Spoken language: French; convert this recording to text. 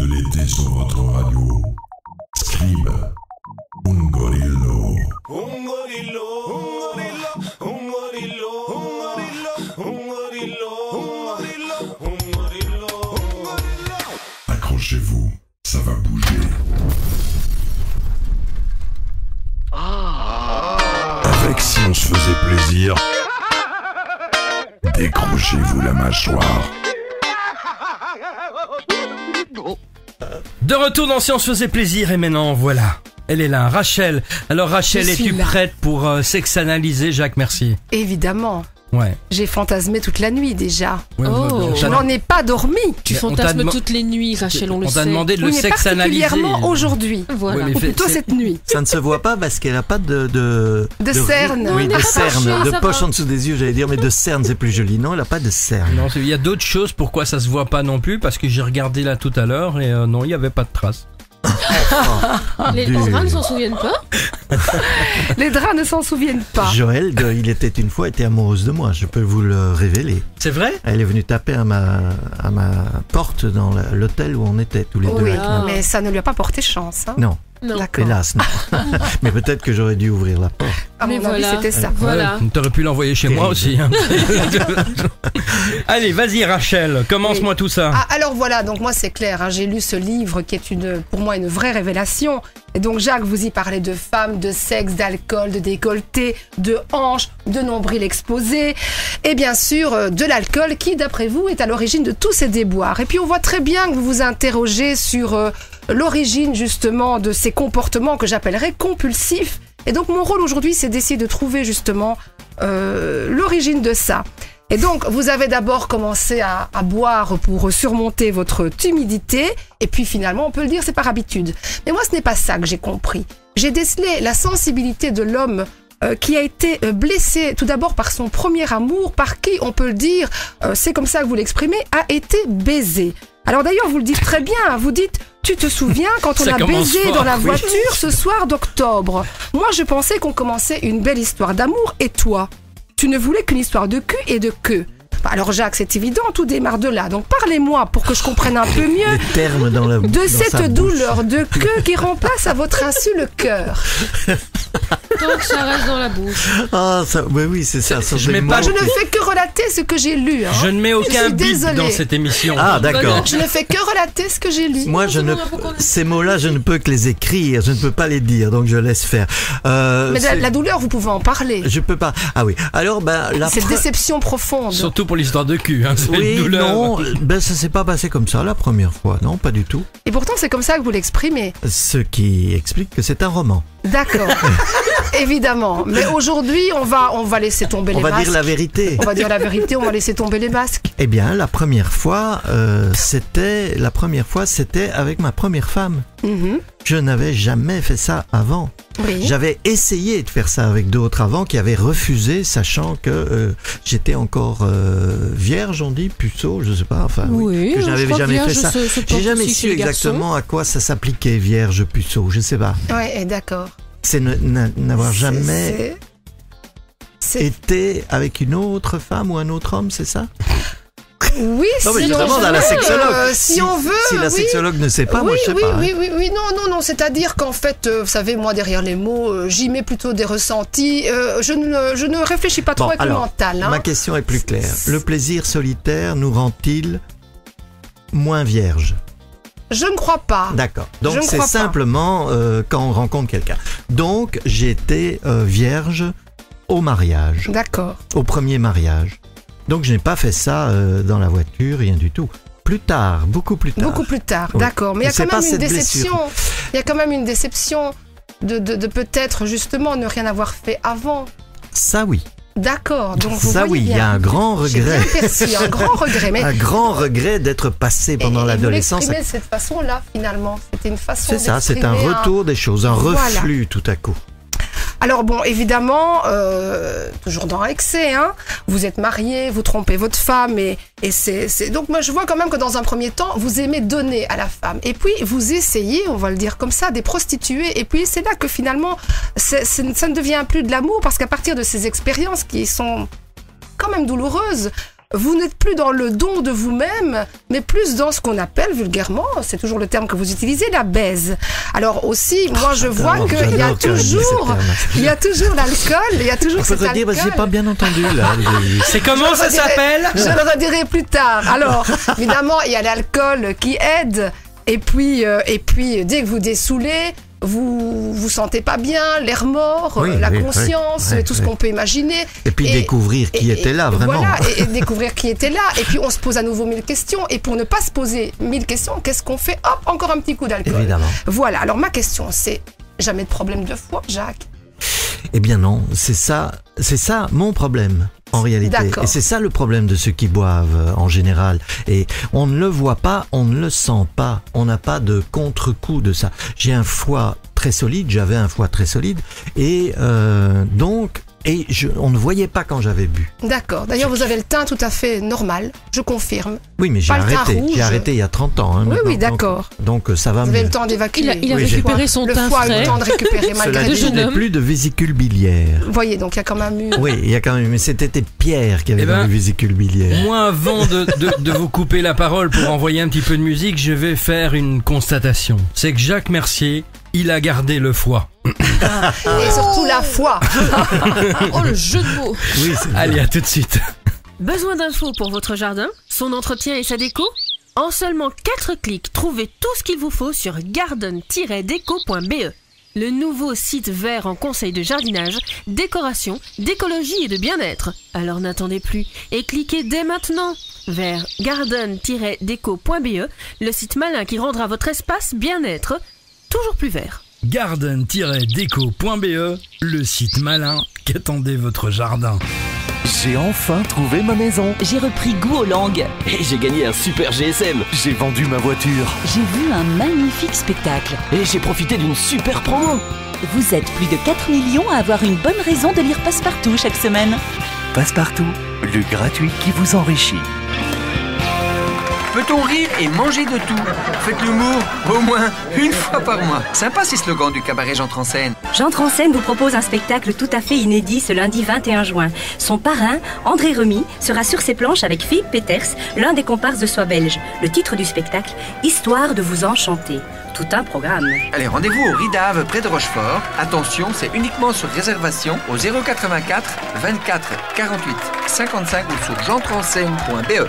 de l'été sur votre radio. Scribe. Un gorillo. Un gorillo, un gorillo, un gorillo, un gorillo, un gorillo, un gorillo, un gorillo, un gorillo. Accrochez-vous, ça va bouger. Avec Si on se faisait plaisir, décrochez-vous la mâchoire. De retour dans Si on se faisait plaisir et maintenant voilà, elle est là, Rachel. Alors Rachel, Je suis es-tu là. prête pour s'exanalyser, Jacques? Merci. Évidemment. Ouais. J'ai fantasmé toute la nuit déjà. Ouais, Oh. Je n'en ai pas dormi. Tu Mais on t'a fantasmes dema- toutes les nuits, Rachel, on le On t'a sait. demandé de le Oui, mais sexanalyser. particulièrement aujourd'hui. Voilà. Oui, mais Ou plutôt c'est- cette nuit. Ça ne se voit pas parce qu'elle n'a pas de cerne. Oui, elle de n'a pas cerne, penché, de ça poche va. en dessous des yeux, j'allais dire, mais de cerne, c'est plus joli. Non, elle n'a pas de cerne. Non, il y a d'autres choses pourquoi ça se voit pas non plus, parce que j'ai regardé là tout à l'heure et non, il y avait pas de traces. Les draps ne s'en souviennent pas. Les draps ne s'en souviennent pas. Joël, de Il était une fois, était amoureuse de moi, je peux vous le révéler. C'est vrai? Elle est venue taper à ma porte dans l'hôtel où on était tous les deux. Oui, avec ma- mais ça ne lui a pas porté chance. Hein. Non, Non. D'accord. hélas, non. Mais peut-être que j'aurais dû ouvrir la porte. À Mais mon avis, voilà. c'était ça. Voilà. Ouais, t'aurais pu l'envoyer chez moi aussi. Hein. Allez, vas-y Rachel, commence-moi tout ça. Ah, alors voilà, donc moi c'est clair, hein, j'ai lu ce livre qui est pour moi une vraie révélation. Et donc Jacques, vous y parlez de femmes, de sexe, d'alcool, de décolleté, de hanches, de nombril exposé, et bien sûr de l'alcool qui, d'après vous, est à l'origine de tous ces déboires. Et puis on voit très bien que vous vous interrogez sur l'origine justement de ces comportements que j'appellerais compulsifs. Et donc mon rôle aujourd'hui, c'est d'essayer de trouver justement l'origine de ça. Et donc, vous avez d'abord commencé à boire pour surmonter votre timidité, et puis finalement, on peut le dire, c'est par habitude. Mais moi, ce n'est pas ça que j'ai compris. J'ai décelé la sensibilité de l'homme qui a été blessé tout d'abord par son premier amour, par qui, on peut le dire, c'est comme ça que vous l'exprimez, a été baisé. Alors d'ailleurs, vous le dites très bien, vous dites... Tu te souviens quand on Ça a commence baisé fort, dans la oui. voiture ce soir d'octobre? Moi, je pensais qu'on commençait une belle histoire d'amour, et toi? Tu ne voulais qu'une histoire de cul et de queue. Bah alors Jacques, c'est évident, tout démarre de là. Donc parlez-moi pour que je comprenne un peu mieux Les termes dans la de dans sa cette bouche. douleur de queue qui remplace à votre insu le cœur. Tant que ça reste dans la bouche. Ah, ça, oui, c'est ça. ça, je c'est mets le pas- mot Je ne qui- fais que relater ce que j'ai lu. Hein. Je ne mets aucun suis bip désolée. dans cette émission. Ah, d'accord. Je ne fais que relater ce que j'ai lu. Moi, je c'est ne, bon, pourquoi on- ces mots-là, je ne peux que les écrire, je ne peux pas les dire, donc je laisse faire. Mais c'est- la douleur, vous pouvez en parler. Je peux pas. Ah oui. Alors, ben, la Cette pre- déception profonde. Surtout pour l'histoire de cul. Hein, c'est Oui, une douleur. non, ben ça s'est pas passé comme ça la première fois, non, pas du tout. Et pourtant, c'est comme ça que vous l'exprimez. Ce qui explique que c'est un roman. D'accord. Évidemment. Mais aujourd'hui, on va laisser tomber On les va masques. dire la vérité. On va dire la vérité, on va laisser tomber les masques. Eh bien, la première fois, c'était avec ma première femme. Mhm. Je n'avais jamais fait ça avant. Oui. J'avais essayé de faire ça avec d'autres avant qui avaient refusé, sachant que j'étais encore vierge, on dit, puceau, je sais pas, enfin, Oui, que je je n'avais crois que jamais fait vierge ça. se porte J'ai jamais aussi su chez les garçons. exactement à quoi ça s'appliquait, vierge, puceau, je sais pas. Ouais, d'accord. C'est n'avoir jamais C'est- été avec une autre femme ou un autre homme, c'est ça? Oui, Non, mais si je on demande à veut, la sexologue. si on veut, Si la oui. sexologue ne sait pas, oui, moi je sais oui, pas. oui, oui, oui, non, c'est-à-dire qu'en fait, vous savez, moi, derrière les mots, j'y mets plutôt des ressentis. Je ne réfléchis pas trop Bon, avec le alors, mental. Hein. ma question est plus claire. Le plaisir solitaire nous rend-il moins vierge? Je ne crois pas. D'accord. Je Donc ne c'est crois pas. simplement quand on rencontre quelqu'un. Donc j'étais vierge au mariage, D'accord. au premier mariage. Donc je n'ai pas fait ça dans la voiture, rien du tout. Plus tard, beaucoup plus tard. Beaucoup plus tard, Oui. d'accord. Mais il y a C'est quand pas même une cette déception. blessure. Il y a quand même une déception de peut-être justement ne rien avoir fait avant. Ça oui. D'accord. Donc vous Ça voyez oui, il y bien. a un grand J'ai bien regret. perçu, un grand regret. Mais Un grand regret d'être passé pendant et l'adolescence. vous l'exprimez de cette façon-là, finalement. C'était une façon C'est ça, c'est un d'exprimer retour des choses, un Voilà. reflux tout à coup. Alors bon, évidemment, toujours dans l'excès, hein, vous êtes marié, vous trompez votre femme et c'est... Donc moi je vois quand même que dans un premier temps, vous aimez donner à la femme. Et puis vous essayez, on va le dire comme ça, des prostituées. Et puis c'est là que finalement, ça ne devient plus de l'amour parce qu'à partir de ces expériences qui sont quand même douloureuses, vous n'êtes plus dans le don de vous-même, mais plus dans ce qu'on appelle vulgairement, c'est toujours le terme que vous utilisez, la baise. Alors aussi, moi je vois qu'il y a toujours l'alcool, il y a toujours cet alcool. J'ai pas bien entendu là. C'est comment ça s'appelle? Je le redirai plus tard. Alors, évidemment, il y a l'alcool qui aide, et puis dès que vous dessoulez, vous sentez pas bien, l'air mort, la conscience, tout ce qu'on peut imaginer. Et puis découvrir qui était là, vraiment. Voilà, et découvrir qui était là. Et puis on se pose à nouveau 1000 questions. Et pour ne pas se poser 1000 questions, qu'est-ce qu'on fait? Hop, encore un petit coup d'alcool. Évidemment. Voilà, alors ma question c'est, jamais de problème de foie, Jacques? Eh bien non, c'est ça mon problème. En réalité. D'accord. Et c'est ça le problème de ceux qui boivent en général. Et on ne le voit pas, on ne le sent pas. On n'a pas de contre-coup de ça. J'avais un foie très solide. Et on ne voyait pas quand j'avais bu. D'accord. D'ailleurs, vous avez le teint tout à fait normal, je confirme. Oui, mais j'ai Pas le teint arrêté. rouge. J'ai arrêté il y a 30 ans. Hein, Oui, maintenant. d'accord. Donc ça va Vous mieux. avez le temps d'évacuer. Il a Oui, récupéré son Le teint foie a eu frais. le temps de récupérer Cela malgré dit, tout. je n'ai plus de vésicule biliaire. Vous voyez, donc il y a quand même eu... Oui, il y a quand même. Mais c'était Pierre qui avait Eh ben, dans les vésicules biliaires. Moi, avant de vous couper la parole pour envoyer un petit peu de musique, je vais faire une constatation. C'est que Jacques Mercier, il a gardé le foie. Et surtout la foi. Oh, le jeu de mots. Oui, c'est Allez, à tout de suite. Besoin d'infos pour votre jardin, son entretien et sa déco? En seulement 4 clics, trouvez tout ce qu'il vous faut sur garden-deco.be. Le nouveau site vert en conseil de jardinage, décoration, d'écologie et de bien-être. Alors n'attendez plus et cliquez dès maintenant vers garden-deco.be, le site malin qui rendra votre espace bien-être toujours plus vert. garden-deco.be, le site malin qu'attendait votre jardin. J'ai enfin trouvé ma maison. J'ai repris goût aux langues. Et j'ai gagné un super GSM. J'ai vendu ma voiture. J'ai vu un magnifique spectacle. Et j'ai profité d'une super promo. Vous êtes plus de 4 millions à avoir une bonne raison de lire Passepartout chaque semaine. Passepartout, le gratuit qui vous enrichit. Peut-on rire et manger de tout? Faites l'humour au moins une fois par mois. Sympa ces slogans du cabaret J'entre en scène. J'entre en scène vous propose un spectacle tout à fait inédit ce lundi 21 juin. Son parrain, André Remy, sera sur ses planches avec Philippe Peters, l'un des comparses de Sois belge. Le titre du spectacle, Histoire de vous enchanter. Tout un programme. Allez, rendez-vous au Ridave près de Rochefort. Attention, c'est uniquement sur réservation au 084 24 48 55 ou sur j'entreenScène.be.